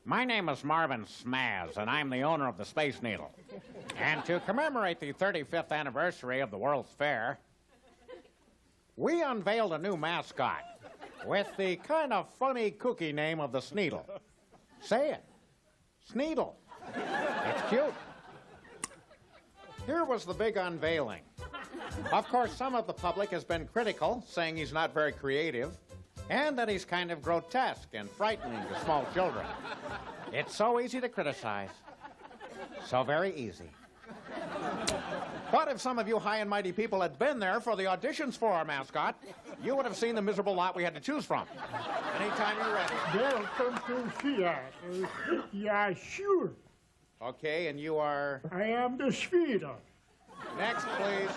My name is Marvin Smaz, and I'm the owner of the Space Needle. And to commemorate the 35th anniversary of the World's Fair, we unveiled a new mascot with the kind of funny, kooky name of the Sneedle. Say it. Sneedle. It's cute. Here was the big unveiling. Of course, some of the public has been critical, saying he's not very creative, and that he's kind of grotesque and frightening to small children. It's so easy to criticize. So very easy. But if some of you high and mighty people had been there for the auditions for our mascot, you would have seen the miserable lot we had to choose from. Anytime you're ready. Welcome to Seattle. Yeah, sure. Okay, and you are? I am the Sneedle. Next, please.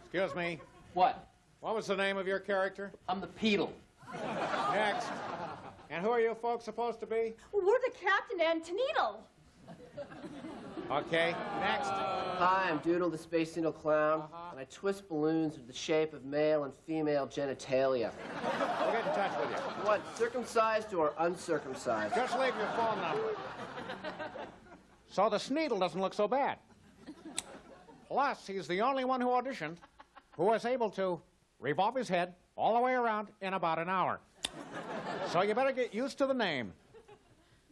Excuse me. What? What was the name of your character? I'm the Peedle. Next. And who are you folks supposed to be? We're the Captain and Sneedle. Okay, next. Hi, I'm Doodle the Space Needle Clown, and I twist balloons with the shape of male and female genitalia. We'll get in touch with you. What, circumcised or uncircumcised? Just leave your phone number. So the Sneedle doesn't look so bad. Plus, he's the only one who auditioned who was able to revolve his head all the way around in about an hour. So you better get used to the name.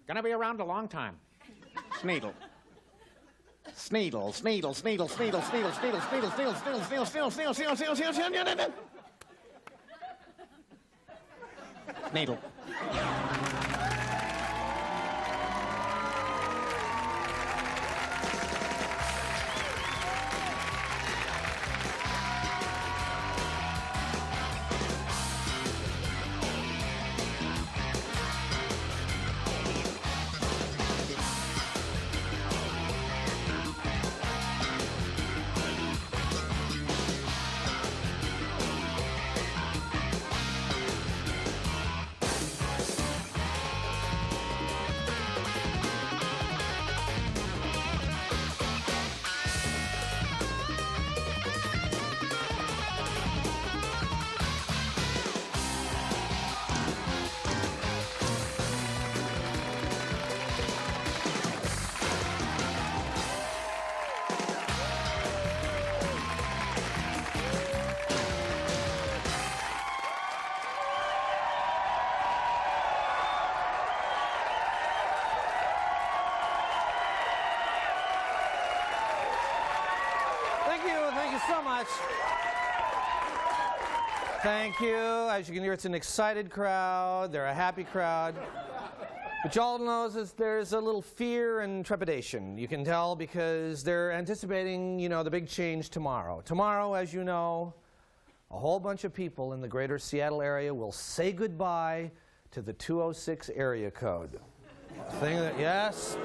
Gonna be around a long time. Sneedle. Sneedle, Sneedle, Sneedle, Sneedle, Sneedle, Sneedle, Sneedle, Sneedle, Sneedle, Sneedle, Sneedle, Sneedle, Sneedle, Sneedle, Sneedle, Sneedle. Thank you so much. Thank you. As you can hear, it's an excited crowd. They're a happy crowd. But y'all knows is there's a little fear and trepidation. You can tell because they're anticipating, you know, the big change tomorrow. Tomorrow, as you know, a whole bunch of people in the greater Seattle area will say goodbye to the 206 area code. Yes.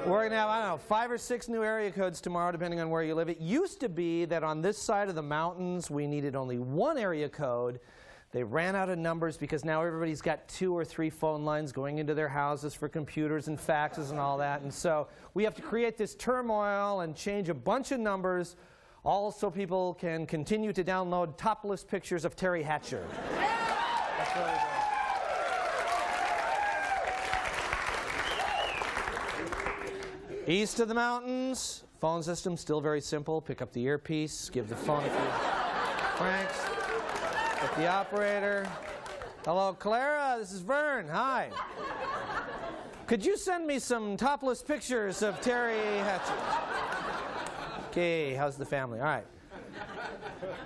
We're going to have, I don't know, 5 or 6 new area codes tomorrow, depending on where you live. It used to be that on this side of the mountains, we needed only 1 area code. They ran out of numbers because now everybody's got 2 or 3 phone lines going into their houses for computers and faxes and all that. And so we have to create this turmoil and change a bunch of numbers, all so people can continue to download topless pictures of Terry Hatcher. That's really good. East of the mountains, phone system still very simple. Pick up the earpiece, give the phone a few francs, get the operator. Hello, Clara, this is Vern. Hi. Could you send me some topless pictures of Terry Hatcher? Okay, how's the family? All right.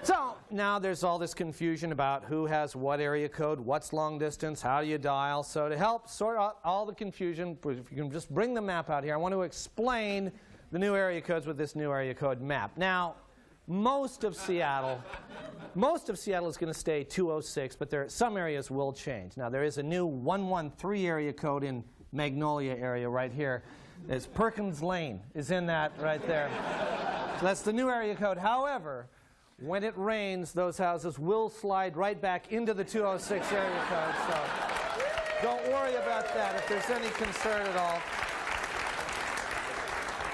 So now there's all this confusion about who has what area code, what's long distance, how do you dial. So to help sort out all the confusion, if you can just bring the map out here, I want to explain the new area codes with this new area code map. Now, most of Seattle is going to stay 206, but some areas will change. Now, there is a new 113 area code in Magnolia area right here. There's Perkins Lane is in that right there. So that's the new area code. However, when it rains, those houses will slide right back into the 206 area code, so don't worry about that if there's any concern at all.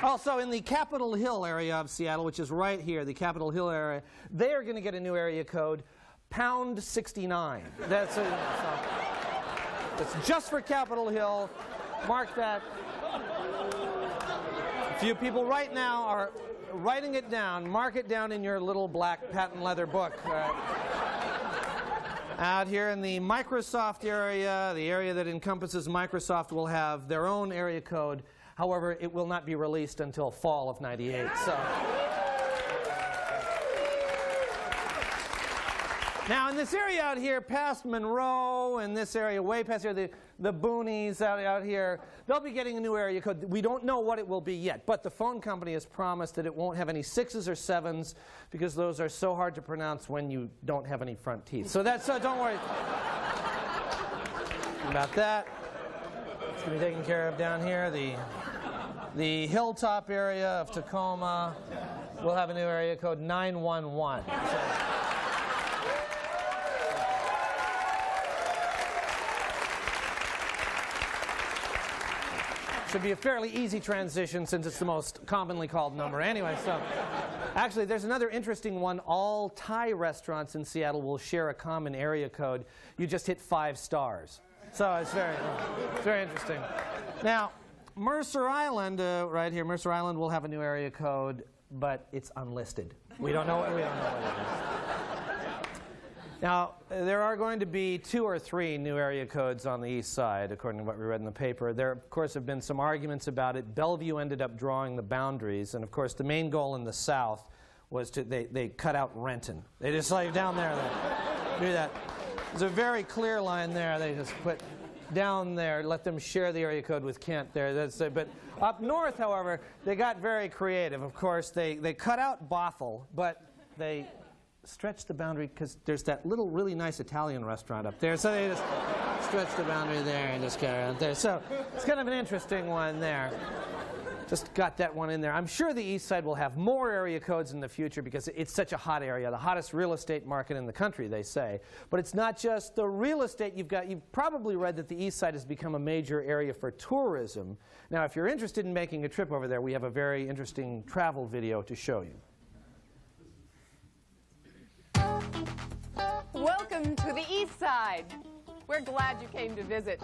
Also, in the Capitol Hill area of Seattle, which is right here, the Capitol Hill area, they are going to get a new area code, pound 69. That's a, so. It's just for Capitol Hill. Mark that. A few people right now are writing it down. Mark it down in your little black patent leather book. Out here in the Microsoft area, the area that encompasses Microsoft will have their own area code. However, it will not be released until fall of '98. So. Now, in this area out here, past Monroe, and this area way past here, the boonies out here, they'll be getting a new area code. We don't know what it will be yet, but the phone company has promised that it won't have any 6s or 7s because those are so hard to pronounce when you don't have any front teeth. So don't worry about that. It's going to be taken care of down here. The hilltop area of Tacoma will have a new area code 911. Should be a fairly easy transition since it's the most commonly called number anyway. So, actually, there's another interesting one. All Thai restaurants in Seattle will share a common area code. You just hit 5 stars. So it's very interesting. Now, Mercer Island, right here, Mercer Island will have a new area code, but it's unlisted. We don't know what it is. Now, there are going to be 2 or 3 new area codes on the east side, according to what we read in the paper. There, of course, have been some arguments about it. Bellevue ended up drawing the boundaries, and of course, the main goal in the south was to, they cut out Renton. They just like down there, they do that. There's a very clear line there. They just put down there, let them share the area code with Kent there. But up north, however, they got very creative. Of course, they cut out Bothell, but they stretch the boundary because there's that little really nice Italian restaurant up there. So they just stretch the boundary there and just carry on there. So it's kind of an interesting one there. Just got that one in there. I'm sure the east side will have more area codes in the future because it's such a hot area, the hottest real estate market in the country, they say. But it's not just the real estate. You've probably read that the east side has become a major area for tourism. Now, if you're interested in making a trip over there, we have a very interesting travel video to show you. Welcome to the East Side. We're glad you came to visit.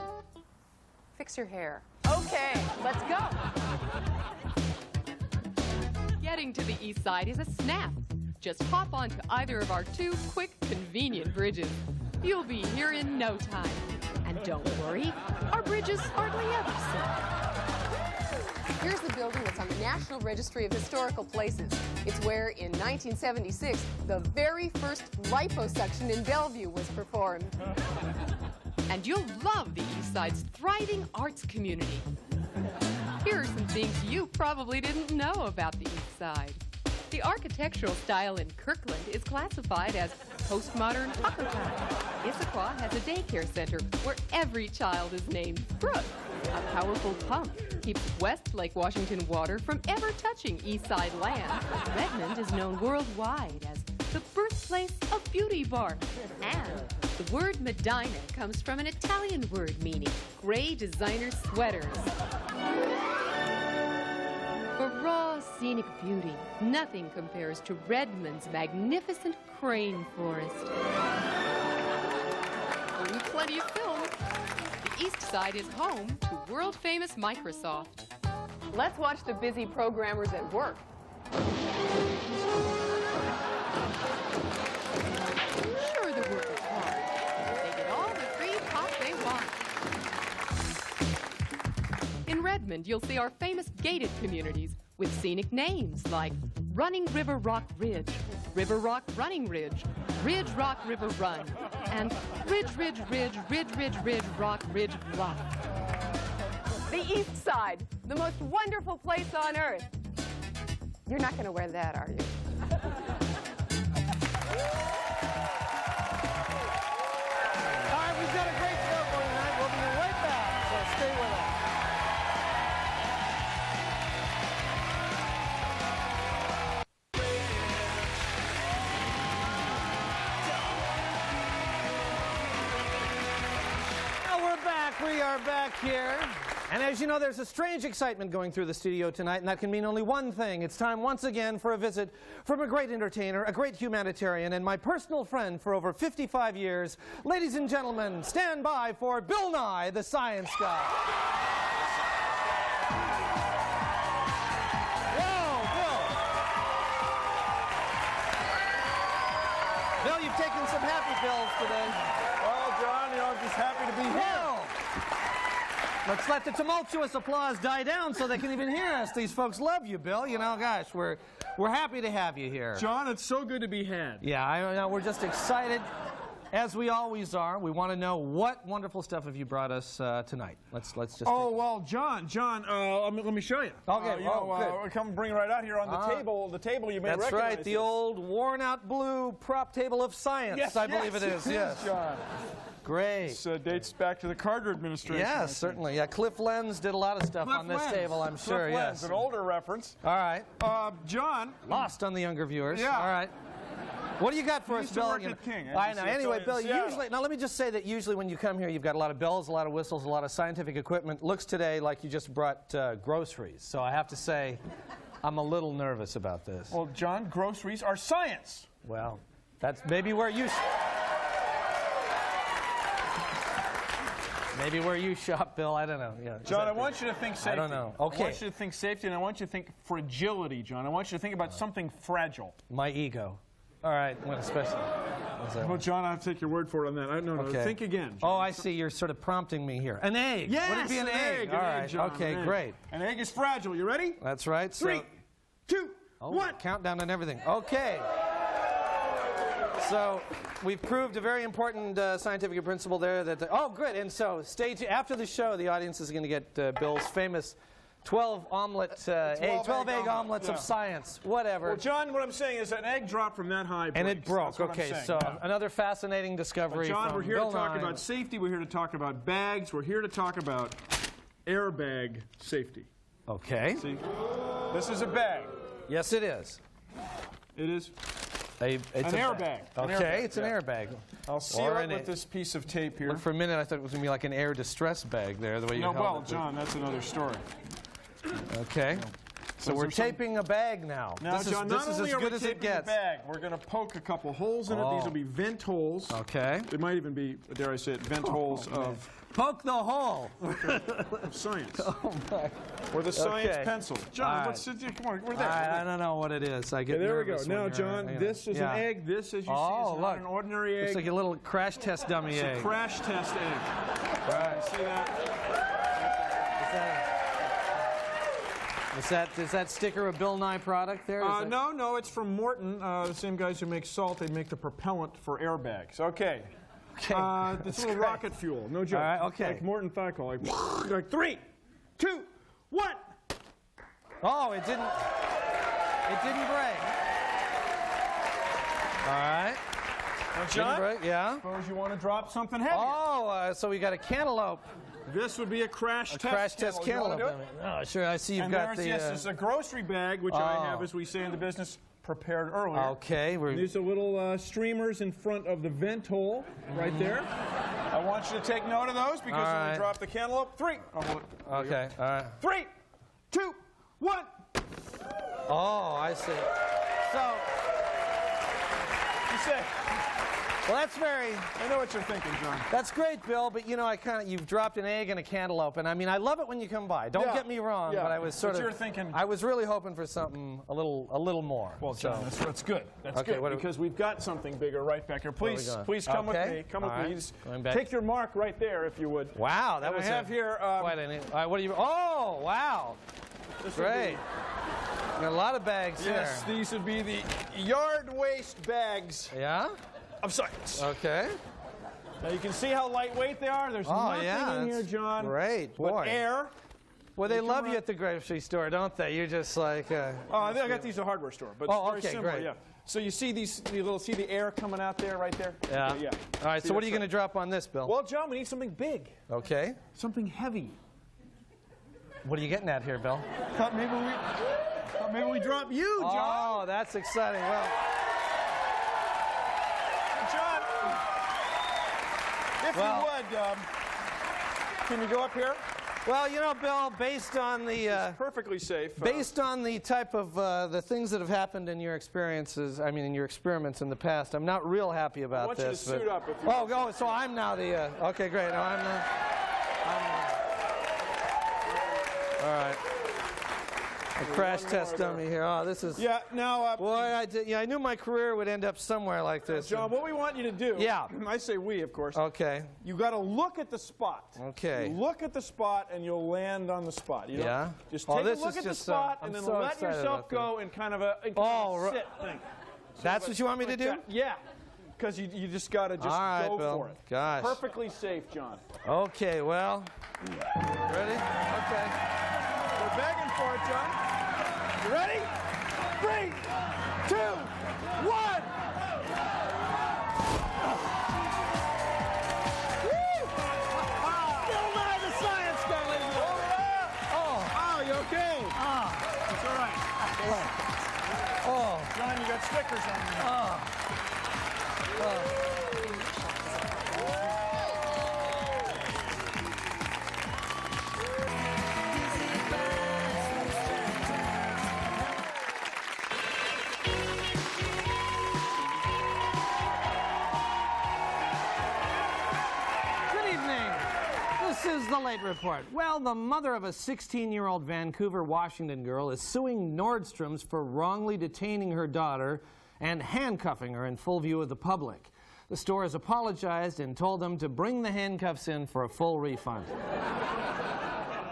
Fix your hair. Okay, let's go. Getting to the East Side is a snap. Just hop onto either of our 2 quick, convenient bridges. You'll be here in no time. And don't worry, our bridges hardly ever sink. Here's the building that's on the National Registry of Historical Places. It's where, in 1976, the very first liposuction in Bellevue was performed. And you'll love the East Side's thriving arts community. Here are some things you probably didn't know about the East Side. The architectural style in Kirkland is classified as postmodern Hakata. Issaquah has a daycare center where every child is named Brooke. A powerful pump keeps West Lake Washington water from ever touching East Side land. Redmond is known worldwide as the birthplace of beauty bar. And the word Medina comes from an Italian word meaning gray designer sweaters. For raw scenic beauty, nothing compares to Redmond's magnificent crane forest. And plenty of film. The East Side is home to world-famous Microsoft. Let's watch the busy programmers at work. Sure, the work is hard, but they get all the free pop they want. In Redmond, you'll see our famous gated communities with scenic names like Running River Rock Ridge, River Rock Running Ridge, Ridge Rock River Run, and Ridge Ridge Ridge, Ridge Ridge Ridge Rock Ridge Bluff. The East Side, the most wonderful place on earth. You're not going to wear that, are you? All right, we've got a great show for you tonight. We'll be right back, so stay with us. Now we're back. We are back here And as you know, there's a strange excitement going through the studio tonight, and that can mean only one thing. It's time once again for a visit from a great entertainer, a great humanitarian, and my personal friend for over 55 years. Ladies and gentlemen, stand by for Bill Nye, the Science Guy. Bill, you've taken some happy bills today. Well, John, I'm just happy to be here. Let's let the tumultuous applause die down so they can even hear us. These folks love you, Bill. You know, gosh, we're happy to have you here. John, it's so good to be had. Yeah, I know. We're just excited, as we always are. We want to know what wonderful stuff have you brought us tonight. Let's just. Oh well, John. Let me show you. Okay. Come bring it right out here on the table. The table you may That's recognize. right. The old worn-out blue prop table of science. Yes, I believe it is. Yes, John. Great. This dates back to the Carter administration. Yes, certainly. Yeah, Cliff Lenz did a lot of stuff on this table, I'm sure. Cliff Lenz, an older reference. All right. John. Lost on the younger viewers. Yeah. All right. What do you got for us, used to Bill? work at King. I know. Anyway, Bill, Seattle. usually, now let me just say that usually when you come here, you've got a lot of bells, a lot of whistles, a lot of scientific equipment. Looks today like you just brought groceries. So I have to say, I'm a little nervous about this. Well, John, groceries are science. Well, that's maybe where you... Maybe where you shop, Bill. I don't know. Yeah. John, I want you to think safety. I don't know. Okay. I want you to think safety, and I want you to think fragility, John. I want you to think about something fragile. My ego. All right, well, especially. Well, John, I have to take your word for it on that. No, Okay. think again. John. Oh, I see. You're sort of prompting me here. An egg. Yes, Would it be an egg? All An right. egg, John, Okay, an egg. great. An egg is fragile. You ready? That's right. 3, 2, 1. Countdown and everything. Okay. So we've proved a very important scientific principle there. Oh, good. And so after the show, the audience is going to get Bill's famous 12 egg omelets of science. Whatever. Well, John, what I'm saying is that an egg dropped from that high. And it breaks. broke. That's what I'm Okay, saying. so Yeah. another fascinating discovery. John, from we're here Bill to talk Nye. about safety. We're here to talk about bags. We're here to talk about airbag safety. Okay. See, this is a bag. Yes, it is. It is. It's an airbag. Okay, it's an airbag. I'll seal it with this piece of tape here. Look, for a minute, I thought it was going to be like an air distress bag there, the way you No, held well, it. John, that's another story. Okay. So we're taping a bag now. Now, this John, is not as only are good we as it taping the gets. bag, we're going to poke a couple holes in it. These will be vent holes. Okay. It might even be, dare I say it, vent holes of Poke the hole. science. Oh, my. Or the science Okay. pencil. All John, right. come on, we're there. I don't know what it is. I get Okay, there we go. nervous Now, when John, you're, this is an egg. This, as you see, is not an ordinary egg. It's like a little crash test dummy It's egg. a crash test egg. Right. See that? Is that sticker a Bill Nye product there? Is that- No, it's from Morton, the same guys who make salt. They make the propellant for airbags. Okay. Okay. It's a little rocket fuel. No joke. All right, okay. Like Morton Thiokol. Like 3, 2, 1. Oh, it didn't break. All right. Now, John, Didn't break, yeah. suppose you want to drop something heavy. Oh, so we got a cantaloupe. This would be a crash test Crash test You wanna cantaloupe. do it? Oh, sure. I see you've And got there's, the. yes, it's a grocery bag, which I have, as we say in the business, prepared earlier. Okay. These are little streamers in front of the vent hole right there. I want you to take note of those because when right. we drop the cantaloupe, 3. I'll hold it. Okay. All right. 3, 2, 1. Oh, I see. So, You say, well, that's very. I know what you're thinking, John. That's great, Bill. But you know, you've dropped an egg and a cantaloupe, and I mean, I love it when you come by. Don't Yeah. get me wrong, Yeah. but I was sort But of. you're thinking- I was really hoping for something a little more. Well, John, that's good. That's Okay, good what do- because we've got something bigger right back here. Please, got? please come with Okay. me. Come with All me. right. You just Going back. take your mark right there, if you would. Wow, that And was. I have here. Quite an. All right, what do you? Oh, wow. This would Great. be- Got a lot of bags Yes, here. these would be the yard waste bags Yeah. of science. Okay. Now you can see how lightweight they are. There's Oh, nothing yeah, in here, that's John. great, But boy. air. Well, they come love you around. at the grocery store, don't they? You're just like. I got these at a hardware store, but Oh, it's very okay, similar. great. Yeah. So you see see the air coming out there, right there. Yeah. Okay, yeah. All right. See, So what are you that's going to drop on this, Bill? Well, John, we need something big, Okay. something heavy. What are you getting at here, Bill? Thought maybe we drop you, John. Oh, that's exciting. Well. John, if Well- you would, can you go up here? Well, you know, Bill, based on the Perfectly safe. based on the type of the things that have happened in your experiences, I mean, in your experiments in the past, I'm not real happy about I want this. you to suit up if you Oh, so I'm now the. Okay, great. No, I'm. All right. A crash test dummy here. Oh, this is. Yeah. Now, Boy, I knew my career would end up somewhere like this. John, what we want you to do. Yeah. I say we, of course. Okay. You got to look at the spot. Okay. You look at the spot, and you'll land on the spot. You know? Yeah? Just Oh, take a this look is at the just, spot, I'm and then so let excited yourself about go in kind of a sit thing. That's what you want me to do? Yeah. Because you just got to just All right, go Bill. for it. Gosh. Perfectly safe, John. Okay, well. Ready? Okay. We're begging for it, John. You ready? 3, 2, 1. Bill Nye the Science Guy, ladies and gentlemen. Oh, you okay? It's all right. Oh. John, you got stickers on you. Good evening. This is the Late Report. Well, the mother of a 16-year-old Vancouver, Washington girl is suing Nordstrom's for wrongly detaining her daughter and handcuffing her in full view of the public. The store has apologized and told them to bring the handcuffs in for a full refund.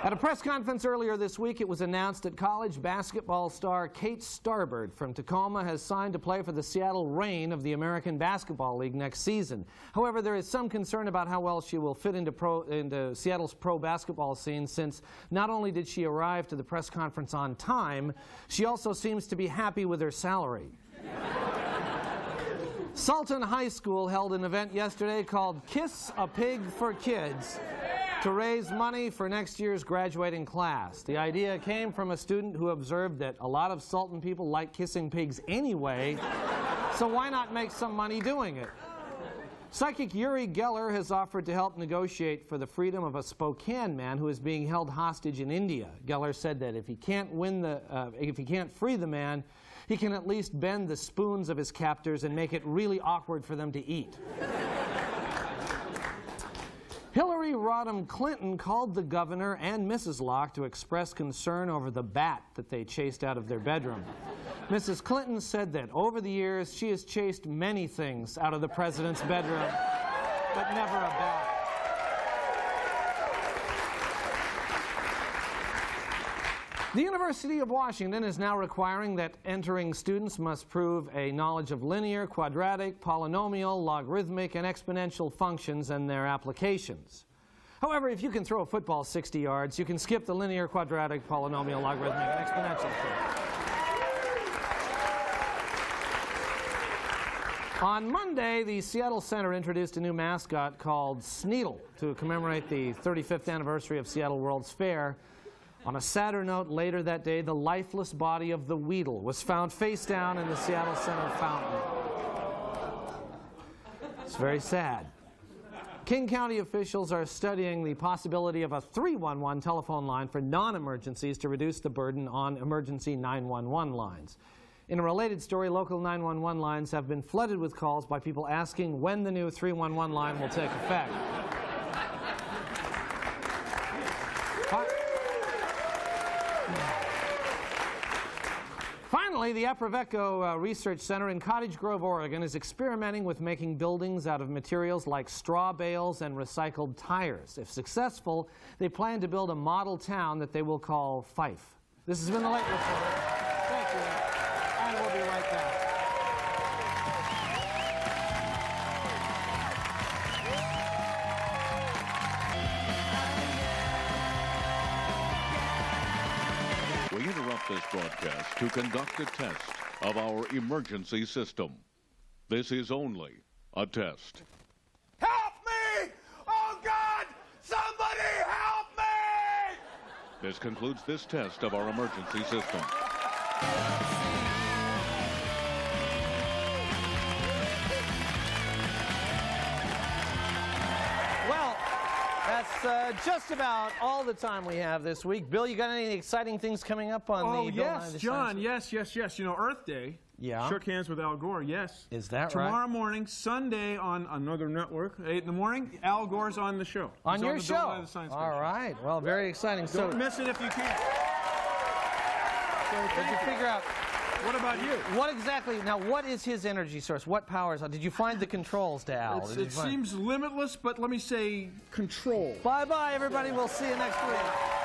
At a press conference earlier this week, it was announced that college basketball star Kate Starbird from Tacoma has signed to play for the Seattle Reign of the American Basketball League next season. However, there is some concern about how well she will fit into Seattle's pro basketball scene, since not only did she arrive to the press conference on time, she also seems to be happy with her salary. Salton High School held an event yesterday called Kiss a Pig for Kids to raise money for next year's graduating class. The idea came from a student who observed that a lot of Salton people like kissing pigs anyway, so why not make some money doing it? Psychic Uri Geller has offered to help negotiate for the freedom of a Spokane man who is being held hostage in India. Geller said that if he can't free the man, he can at least bend the spoons of his captors and make it really awkward for them to eat. Hillary Rodham Clinton called the governor and Mrs. Locke to express concern over the bat that they chased out of their bedroom. Mrs. Clinton said that over the years she has chased many things out of the president's bedroom, but never a bat. The University of Washington is now requiring that entering students must prove a knowledge of linear, quadratic, polynomial, logarithmic, and exponential functions and their applications. However, if you can throw a football 60 yards, you can skip the linear, quadratic, polynomial, logarithmic, and exponential thing. On Monday, the Seattle Center introduced a new mascot called Sneedle to commemorate the 35th anniversary of Seattle World's Fair. On a sadder note, later that day, the lifeless body of the Weedle was found face down in the Seattle Center fountain. It's very sad. King County officials are studying the possibility of a 311 telephone line for non-emergencies to reduce the burden on emergency 911 lines. In a related story, local 911 lines have been flooded with calls by people asking when the new 311 line will take effect. Finally, the Eproveco Research Center in Cottage Grove, Oregon is experimenting with making buildings out of materials like straw bales and recycled tires. If successful, they plan to build a model town that they will call Fife. This has been the Late Report. Thank you. And we'll be right back. We interrupt this broadcast to conduct a test of our emergency system. This is only a test. Help me! Oh, God! Somebody help me! This concludes this test of our emergency system. Well, just about all the time we have this week. Bill, you got any exciting things coming up on the Bill Nye the John, Science yes. You know, Earth Day. Yeah. Shook hands with Al Gore, yes. Is that right? Tomorrow morning, Sunday on Northern Network, 8 in the morning, Al Gore's on the show. On He's your the show? Bill Nye the Science Guy All right. Well, very exciting. Don't miss it if you can. Did you figure out What about you? what exactly? Now, what is his energy source? What powers? Did you find the controls to Al? It seems limitless, but let me say control. Bye-bye, everybody. We'll see you next week.